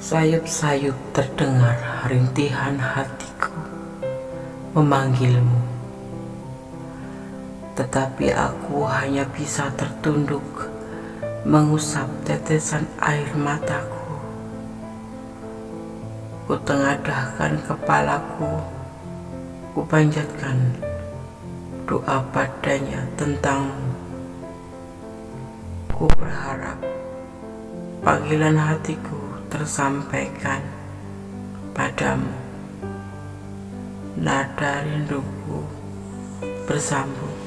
Sayup-sayup terdengar rintihan hatiku memanggilmu, tetapi aku hanya bisa tertunduk mengusap tetesan air mataku. Kutengadahkan kepalaku, kupanjatkan doa padanya tentangmu. Ku berharap panggilan hatiku tersampaikan padamu. Nada rinduku bersambung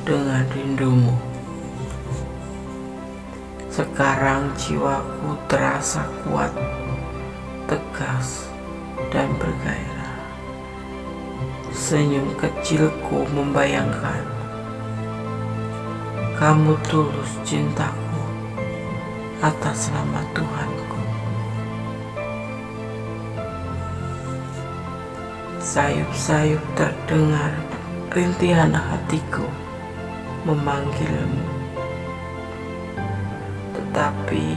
dengan rindumu. Sekarang jiwaku terasa kuat, tegas, dan bergairah. Senyum kecilku membayangkan kamu tulus cintaku atas nama Tuhanku. Sayup-sayup terdengar rintihan hatiku memanggilmu, tetapi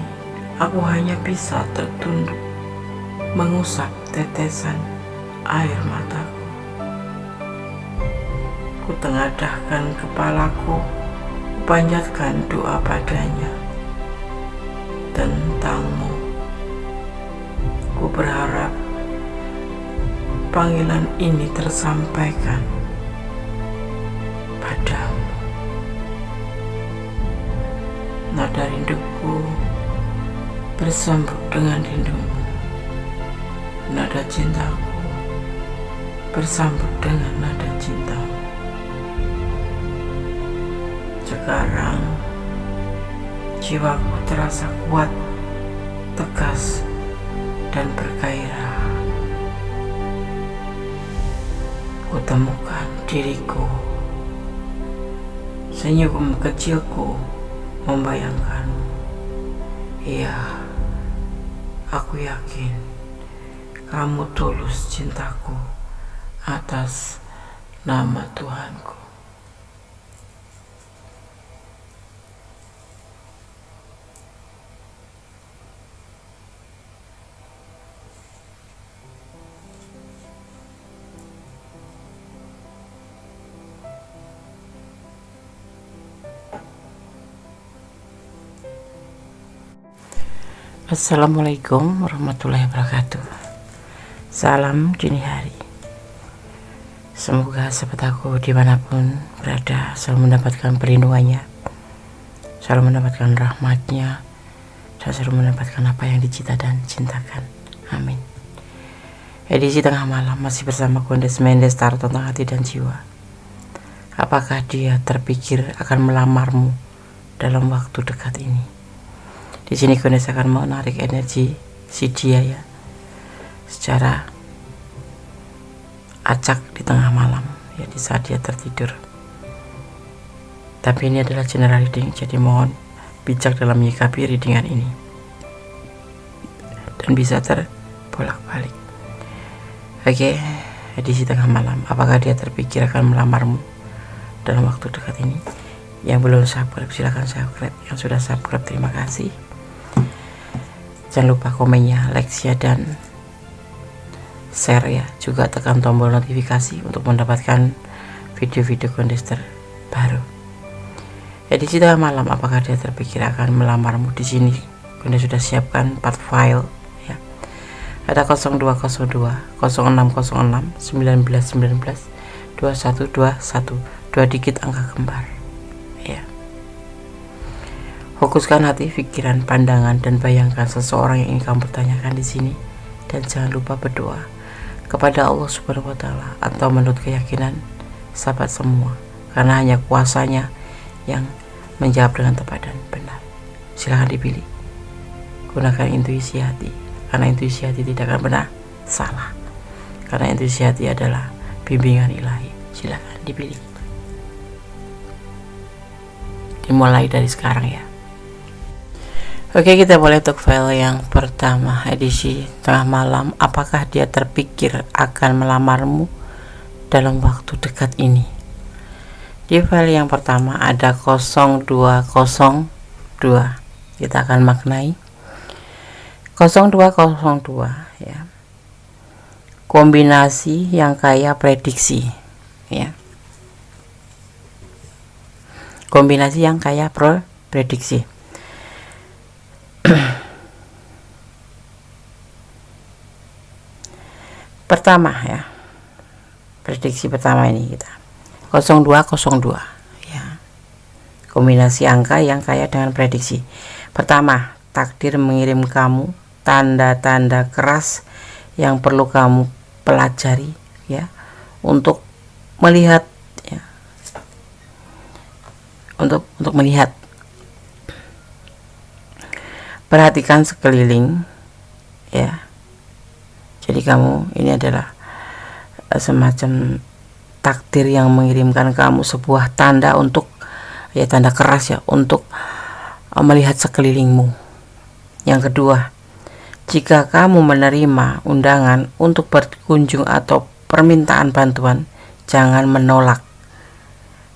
aku hanya bisa tertunduk mengusap tetesan air mataku. Kutengadahkan kepalaku, kupanjatkan doa padanya tentangmu. Ku berharap panggilan ini tersampaikan padamu. Nada rinduku bersambut dengan rindumu. Nada cintaku bersambut dengan nada cintamu. Sekarang jiwaku terasa kuat, tegas, dan bergairah. Kutemukan diriku, senyum kecilku membayangkanmu. Iya, aku yakin kamu tulus cintaku atas nama Tuhanku. Assalamualaikum warahmatullahi wabarakatuh. Salam dini hari. Semoga sahabat aku dimanapun berada selalu mendapatkan perlindungannya, selalu mendapatkan rahmatnya, dan selalu mendapatkan apa yang dicita dan cintakan. Amin. Edisi tengah malam masih bersama Kondes Mendes, taruh tentang hati dan jiwa. Apakah dia terpikir akan melamarmu dalam waktu dekat ini? Di sini Kondes akan menarik energi si dia ya, secara acak di tengah malam ya, di saat dia tertidur. Tapi ini adalah general reading, jadi mohon bijak dalam menyikapi readingan ini dan bisa terbolak-balik. Oke, edisi tengah malam. Apakah dia terpikir akan melamarmu dalam waktu dekat ini? Yang belum subscribe silahkan subscribe, yang sudah subscribe terima kasih. Jangan lupa komennya, like-nya, dan share ya. Juga tekan tombol notifikasi untuk mendapatkan video-video Kondes terbaru. Edisi tengah malam, apakah dia terpikir akan melamarmu? Di sini Kondes sudah siapkan 4 file ya. Ada 0202, 0606, 1919, 2121, 2 digit angka kembar ya. Fokuskan hati, pikiran, pandangan, dan bayangkan seseorang yang ingin kamu pertanyakan di sini. Dan jangan lupa berdoa kepada Allah Subhanahu wa Ta'ala atau menurut keyakinan sahabat semua, karena hanya kuasanya yang menjawab dengan tepat dan benar. Silahkan dipilih. Gunakan intuisi hati, karena intuisi hati tidak akan pernah salah. Karena intuisi hati adalah bimbingan ilahi. Silahkan dipilih. Dimulai dari sekarang ya. Oke, kita boleh untuk file yang pertama, edisi tengah malam. Apakah dia terpikir akan melamarmu dalam waktu dekat ini? Di file yang pertama ada 0202. Kita akan maknai 0202 ya. Kombinasi yang kaya prediksi ya. Kombinasi yang kaya prediksi. Pertama ya. Prediksi pertama ini kita 0202 ya. Kombinasi angka yang kaya dengan prediksi. Pertama, takdir mengirim kamu tanda-tanda keras yang perlu kamu pelajari ya, untuk melihat ya, untuk melihat. Perhatikan sekeliling ya. Jadi kamu ini adalah semacam takdir yang mengirimkan kamu sebuah tanda untuk ya, tanda keras ya, untuk melihat sekelilingmu. Yang kedua, jika kamu menerima undangan untuk berkunjung atau permintaan bantuan, jangan menolak.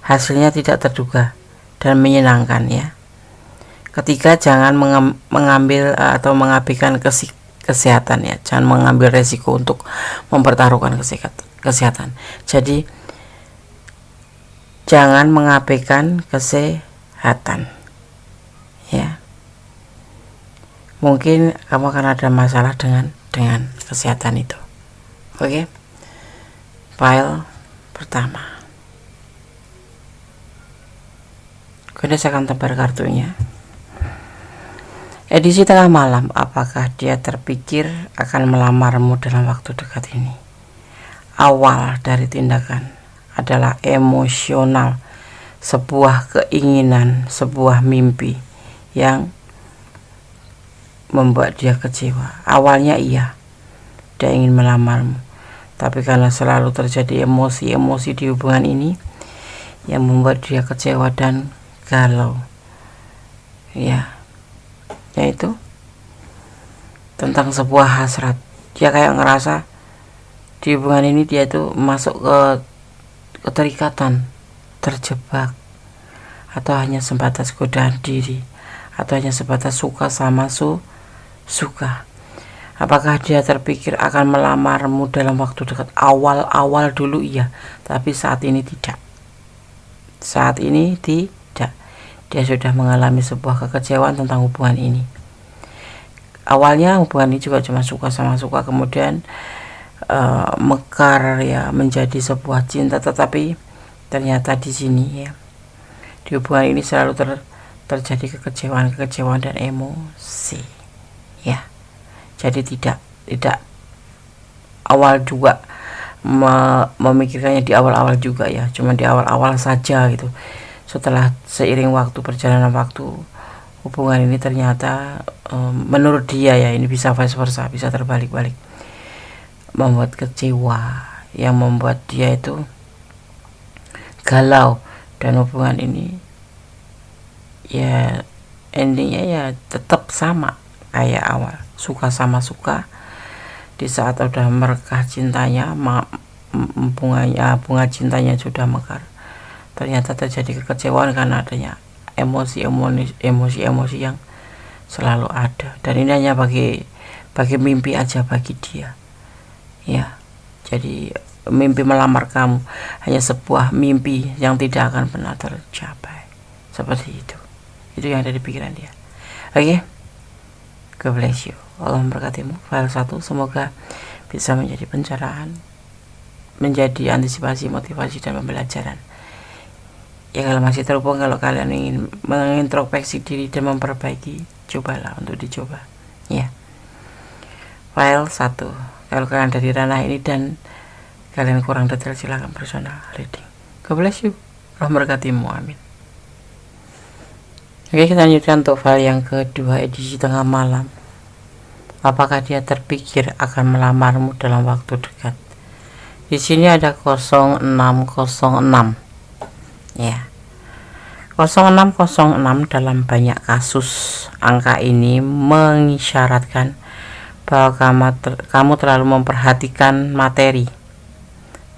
Hasilnya tidak terduga dan menyenangkan ya. Ketiga, jangan mengambil atau mengabaikan kesehatan ya. Jangan mengambil resiko untuk mempertaruhkan kesehatan. Jadi jangan mengabaikan kesehatan ya. Mungkin kamu akan ada masalah dengan kesehatan itu. Oke. File pertama. Kemudian saya akan tebar kartunya. Edisi tengah malam, apakah dia terpikir akan melamarmu dalam waktu dekat ini? Awal dari tindakan adalah emosional, sebuah keinginan, sebuah mimpi yang membuat dia kecewa. Awalnya iya, dia ingin melamarmu, tapi karena selalu terjadi emosi-emosi di hubungan ini yang membuat dia kecewa dan galau ya, yaitu tentang sebuah hasrat. Dia kayak ngerasa di hubungan ini dia itu masuk ke keterikatan, terjebak, atau hanya sebatas godaan diri, atau hanya sebatas suka sama suka. Apakah dia terpikir akan melamarmu dalam waktu dekat? Awal dulu iya, tapi saat ini tidak. Saat ini tidak. Dia sudah mengalami sebuah kekecewaan tentang hubungan ini. Awalnya hubungan ini juga cuma suka sama suka, kemudian mekar ya, menjadi sebuah cinta, tetapi ternyata di sini ya, di hubungan ini selalu terjadi kekecewaan dan emosi ya. Jadi tidak awal juga memikirkannya di awal-awal juga ya, cuma di awal-awal saja gitu. Setelah seiring waktu, perjalanan waktu, hubungan ini ternyata menurut dia ya, ini bisa vice versa, bisa terbalik-balik, membuat kecewa, yang membuat dia itu galau, dan hubungan ini ya endingnya ya tetap sama kayak awal, suka sama suka. Di saat udah merekah cintanya, bunga cintanya sudah mekar, ternyata terjadi kekecewaan karena adanya emosi yang selalu ada, dan ini hanya bagi mimpi aja bagi dia ya. Jadi mimpi melamar kamu hanya sebuah mimpi yang tidak akan pernah tercapai, seperti itu yang ada di pikiran dia. Oke, God bless you, Allah memberkatimu. File 1 semoga bisa menjadi pencerahan, menjadi antisipasi, motivasi, dan pembelajaran ya. Kalau masih terhubung, kalau kalian ingin mengintrospeksi diri dan memperbaiki, cobalah untuk dicoba ya. File 1, kalau kalian dari ranah ini dan kalian kurang detail, silahkan personal reading. God bless you, Allah memberkatimu, amin. Oke, kita lanjutkan untuk file yang kedua, edisi tengah malam. Apakah dia terpikir akan melamarmu dalam waktu dekat? Di sini ada 0606 ya. 0606 dalam banyak kasus, angka ini mengisyaratkan bahwa kamu terlalu memperhatikan materi,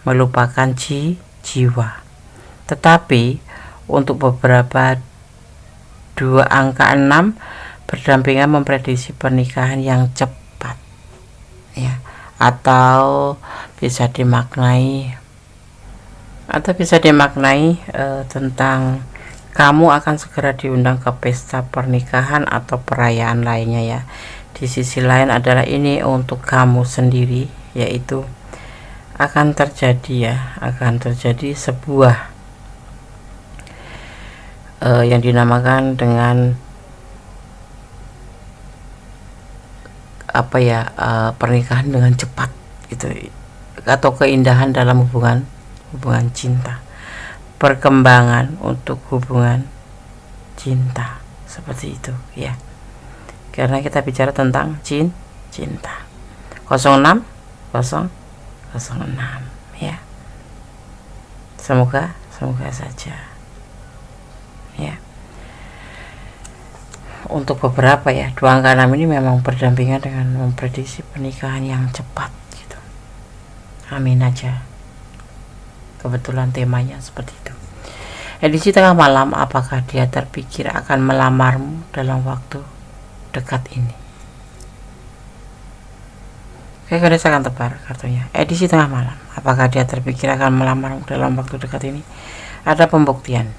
melupakan jiwa. Tetapi untuk beberapa, dua angka 6 berdampingan memprediksi pernikahan yang cepat, ya, atau bisa dimaknai tentang kamu akan segera diundang ke pesta pernikahan atau perayaan lainnya, ya. Di sisi lain adalah ini untuk kamu sendiri, yaitu akan terjadi sebuah yang dinamakan dengan pernikahan dengan cepat gitu, atau keindahan dalam hubungan cinta, perkembangan untuk hubungan cinta, seperti itu, ya. Karena kita bicara tentang cinta. 06006, ya. Semoga saja, ya. Untuk beberapa, ya, 2 angka 6 ini memang berdampingan dengan memprediksi pernikahan yang cepat gitu. Amin aja. Kebetulan temanya seperti itu. Edisi tengah malam, apakah dia terpikir akan melamarmu dalam waktu dekat ini? Oke, saya akan tebar kartunya. Edisi tengah malam, apakah dia terpikir akan melamarmu dalam waktu dekat ini? Ada pembuktian,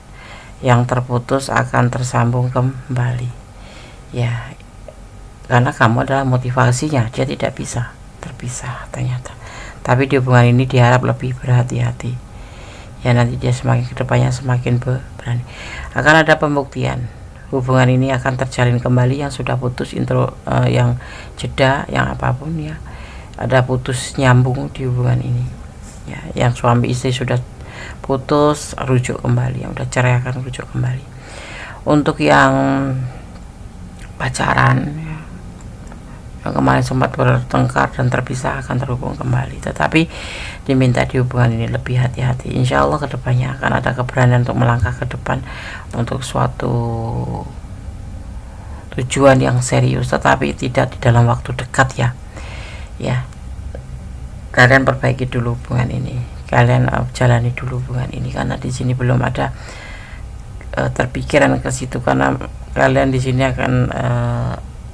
yang terputus akan tersambung kembali, ya, karena kamu adalah motivasinya. Dia tidak bisa terpisah ternyata, tapi di hubungan ini diharap lebih berhati-hati, ya. Nanti dia semakin kedepannya semakin berani. Akan ada pembuktian, hubungan ini akan terjalin kembali, yang sudah putus yang jeda, yang apapun, ya. Ada putus nyambung di hubungan ini, ya. Yang suami istri sudah putus, rujuk kembali. Yang udah cerai akan rujuk kembali. Untuk yang pacaran, ya, yang kemarin sempat bertengkar dan terpisah, akan terhubung kembali, tetapi diminta di hubungan ini lebih hati-hati. Insya Allah kedepannya akan ada keberanian untuk melangkah ke depan untuk suatu tujuan yang serius, tetapi tidak di dalam waktu dekat, ya. Kalian perbaiki dulu hubungan ini, kalian jalani dulu hubungan ini, karena di sini belum ada terpikiran ke situ, karena kalian di sini akan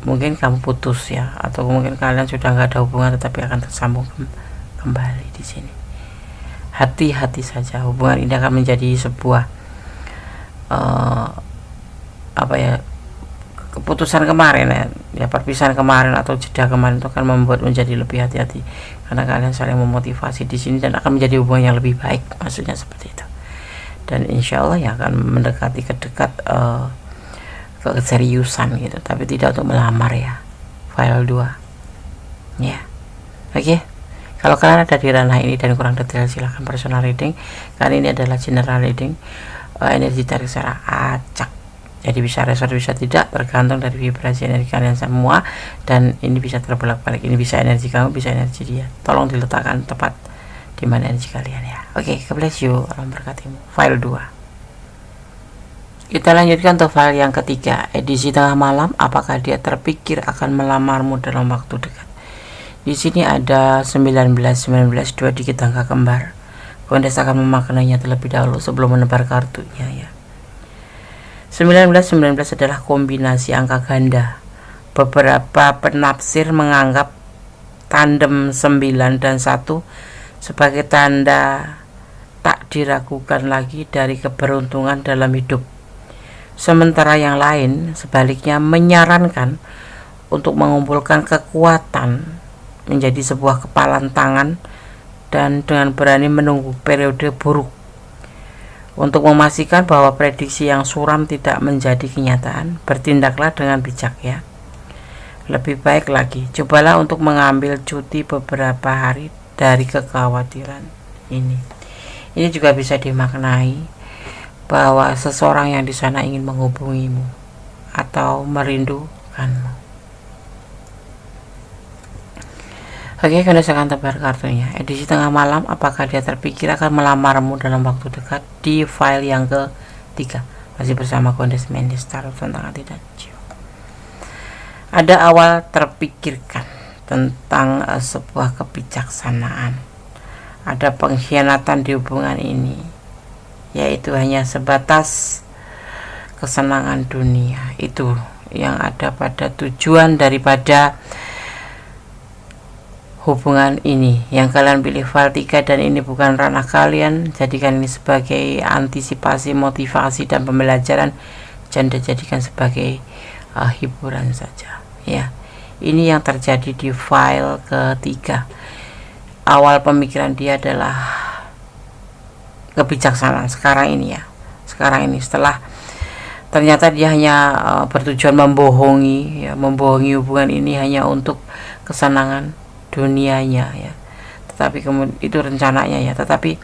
mungkin kamu putus, ya, atau mungkin kalian sudah nggak ada hubungan tetapi akan tersambung kembali di sini. Hati-hati saja, hubungan ini akan menjadi sebuah keputusan kemarin, ya, perpisahan kemarin atau jeda kemarin itu akan membuat menjadi lebih hati-hati, karena kalian saling memotivasi di sini dan akan menjadi hubungan yang lebih baik, maksudnya seperti itu. Dan insya Allah, ya, akan mendekati keseriusan gitu, tapi tidak untuk melamar, ya. File 2, ya. Oke. Kalau kalian ada di ranah ini dan kurang detail, silahkan personal reading, karena ini adalah general reading. Energi tarik secara acak, jadi bisa respon bisa tidak, tergantung dari vibrasi energi kalian semua, dan ini bisa terbolak-balik, ini bisa energi kamu, bisa energi dia. Tolong diletakkan tepat di mana energi kalian, ya. Oke, God bless you, alam berkatimu. File 2. Kita lanjutkan untuk file yang ketiga, edisi tengah malam, apakah dia terpikir akan melamarmu dalam waktu dekat? Di sini ada 19, 2 dikit angka kembar. Kondes akan memaknainya terlebih dahulu sebelum menebar kartunya, ya. 19 adalah kombinasi angka ganda. Beberapa penafsir menganggap tandem 9 dan 1 sebagai tanda tak diragukan lagi dari keberuntungan dalam hidup. Sementara yang lain sebaliknya menyarankan untuk mengumpulkan kekuatan menjadi sebuah kepalan tangan dan dengan berani menunggu periode buruk. Untuk memastikan bahwa prediksi yang suram tidak menjadi kenyataan, bertindaklah dengan bijak, ya. Lebih baik lagi, cobalah untuk mengambil cuti beberapa hari dari kekhawatiran ini. Ini juga bisa dimaknai bahwa seseorang yang di sana ingin menghubungimu atau merindukanmu. Oke, karena saya akan tebar kartunya. Edisi tengah malam, apakah dia terpikir akan melamarmu dalam waktu dekat? Di file yang ketiga, masih bersama Kondes Mendes, Tarot tentang hati dan jiwa. Ada awal terpikirkan tentang sebuah kebijaksanaan. Ada pengkhianatan di hubungan ini, yaitu hanya sebatas kesenangan dunia. Itu yang ada pada tujuan daripada hubungan ini yang kalian pilih file 3, dan ini bukan ranah kalian. Jadikan ini sebagai antisipasi, motivasi, dan pembelajaran, jangan dijadikan sebagai hiburan saja ya. Ini yang terjadi di file ketiga. Awal pemikiran dia adalah kebijaksanaan. Sekarang ini setelah ternyata dia hanya bertujuan membohongi ya, membohongi hubungan ini hanya untuk kesenangan dunianya ya. Tetapi kemudian itu rencananya ya, tetapi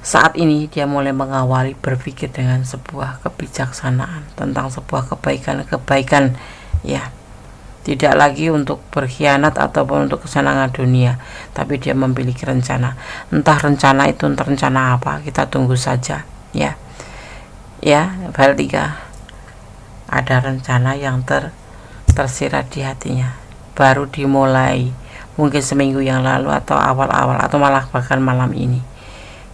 saat ini dia mulai mengawali berpikir dengan sebuah kebijaksanaan tentang sebuah kebaikan ya. Tidak lagi untuk berkhianat ataupun untuk kesenangan dunia, tapi dia memiliki rencana. Entah rencana itu rencana apa, kita tunggu saja ya. Ya, file 3 ada rencana yang tersirat di hatinya, baru dimulai mungkin seminggu yang lalu atau awal-awal atau malah bahkan malam ini,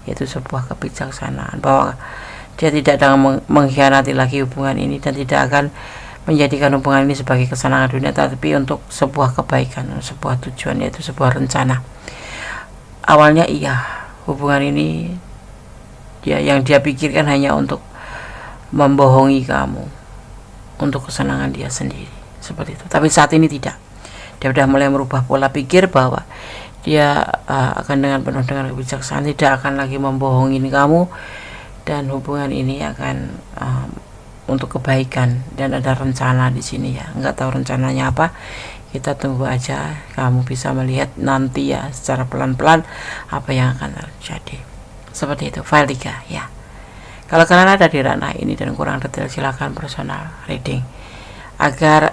yaitu sebuah kebijaksanaan bahwa dia tidak akan mengkhianati lagi hubungan ini dan tidak akan menjadikan hubungan ini sebagai kesenangan dunia, tapi untuk sebuah kebaikan, sebuah tujuan, yaitu sebuah rencana. Awalnya hubungan ini yang dia pikirkan hanya untuk membohongi kamu, untuk kesenangan dia sendiri, seperti itu. Tapi saat ini tidak. Dia sudah mulai merubah pola pikir bahwa dia akan dengan penuh dengan kebijaksanaan tidak akan lagi membohongin kamu, dan hubungan ini akan untuk kebaikan, dan ada rencana di sini ya. Nggak tahu rencananya apa, kita tunggu aja. Kamu bisa melihat nanti ya secara pelan-pelan apa yang akan terjadi. Seperti itu file 3 ya. Kalau kalian ada di ranah ini dan kurang detail, silahkan personal reading agar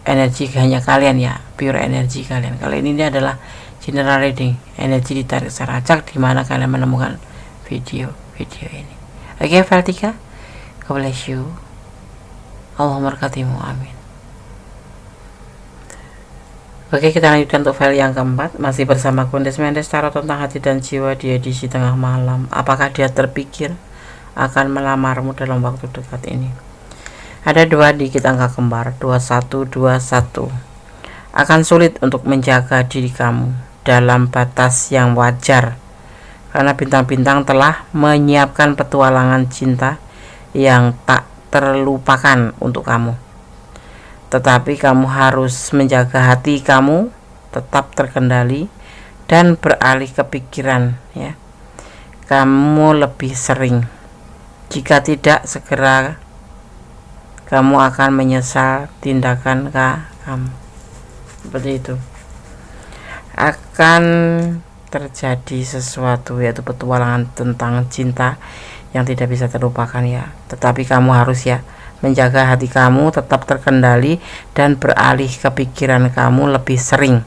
energi hanya kalian ya, pure energi kalian. Kalau ini adalah general reading, energi ditarik secara acak, di mana kalian menemukan video ini. Oke, file 3. God bless you. Allah memberkatimu. Amin. Oke, kita lanjutkan untuk file yang keempat. Masih bersama Kundes Mendes, Tarot tentang hati dan jiwa di edisi tengah malam. Apakah dia terpikir akan melamarmu dalam waktu dekat ini? Ada 2 digit angka kembar, 2121. Akan sulit untuk menjaga diri kamu dalam batas yang wajar, karena bintang-bintang telah menyiapkan petualangan cinta yang tak terlupakan untuk kamu. Tetapi kamu harus menjaga hati kamu tetap terkendali dan beralih ke pikiran ya. Kamu lebih sering. Jika tidak segera, kamu akan menyesal tindakan kamu. Seperti itu. Akan terjadi sesuatu, yaitu petualangan tentang cinta yang tidak bisa terlupakan ya. Tetapi kamu harus ya menjaga hati kamu tetap terkendali dan beralih ke pikiran kamu lebih sering.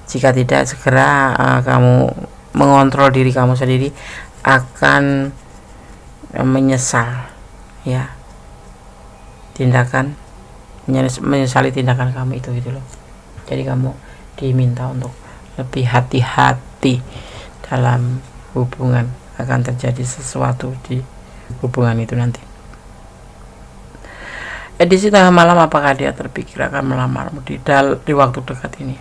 Jika tidak segera kamu mengontrol diri kamu sendiri, akan menyesal ya, menyesali tindakan kamu itu gitu loh. Jadi kamu diminta untuk lebih hati-hati dalam hubungan, akan terjadi sesuatu di hubungan itu nanti. Edisi tengah malam, apakah dia terpikir akan melamarmu di waktu dekat ini?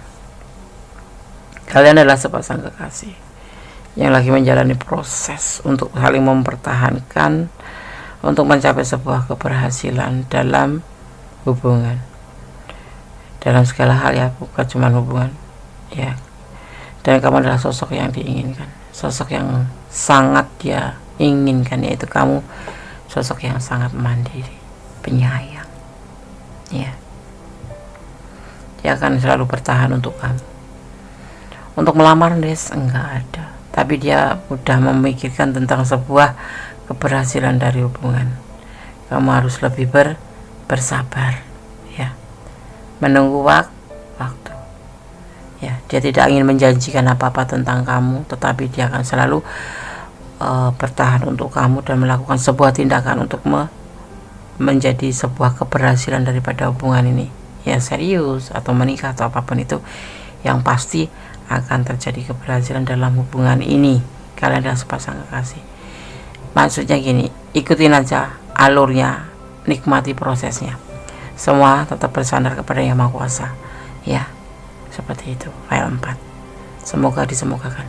Kalian adalah sepasang kekasih yang lagi menjalani proses untuk saling mempertahankan, untuk mencapai sebuah keberhasilan dalam hubungan, dalam segala hal ya, bukan cuma hubungan ya. Dan kamu adalah sosok yang diinginkan, sosok yang sangat dia inginkan, yaitu kamu sosok yang sangat mandiri, penyayang ya. Dia akan selalu bertahan untuk kamu. Untuk melamar enggak ada, tapi dia mudah memikirkan tentang sebuah keberhasilan dari hubungan. Kamu harus lebih bersabar ya, menunggu waktu ya. Dia tidak ingin menjanjikan apa-apa tentang kamu, tetapi dia akan selalu bertahan untuk kamu dan melakukan sebuah tindakan untuk menjadi sebuah keberhasilan daripada hubungan ini ya, serius atau menikah atau apapun itu, yang pasti akan terjadi keberhasilan dalam hubungan ini. Kalian adalah sepasang kekasih. Maksudnya gini, ikutin aja alurnya, nikmati prosesnya. semua tetap bersandar kepada Yang Maha Kuasa. Ya, seperti itu. File 4 semoga disemogakan.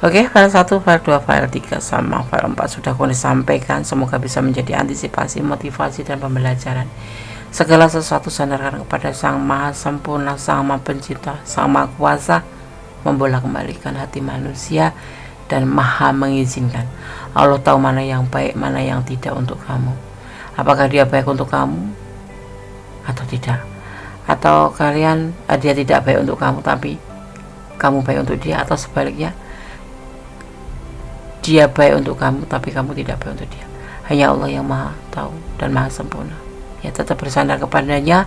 Oke, file 1, file 2, file 3 sama file 4 sudah aku sampaikan. Semoga bisa menjadi antisipasi, motivasi, dan pembelajaran. Segala sesuatu sandarkan kepada Sang Maha Sempurna, Sang Maha Pencipta, Sang Maha Kuasa, membolak-balikan hati manusia dan Maha mengizinkan. Allah tahu mana yang baik, mana yang tidak untuk kamu. Apakah dia baik untuk kamu atau tidak? Atau dia tidak baik untuk kamu tapi kamu baik untuk dia, atau sebaliknya dia baik untuk kamu tapi kamu tidak baik untuk dia. Hanya Allah yang Maha tahu dan Maha sempurna. Ya, tetap bersandar kepadanya,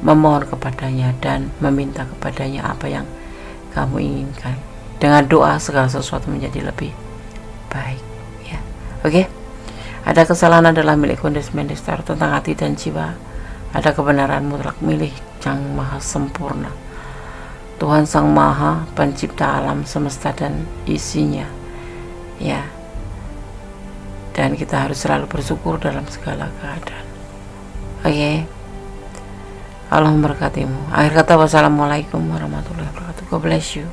memohon kepadanya, dan meminta kepadanya apa yang kamu inginkan. Dengan doa segala sesuatu menjadi lebih baik. Ya, oke. Ada kesalahan adalah milik Kondis Mendestar tentang hati dan jiwa. Ada kebenaran mutlak milik Yang Maha Sempurna, Tuhan Sang Maha Pencipta alam semesta dan isinya. Ya, dan kita harus selalu bersyukur dalam segala keadaan. Oke. Allah memberkatimu. Akhir kata, wassalamualaikum warahmatullahi wabarakatuh. God bless you.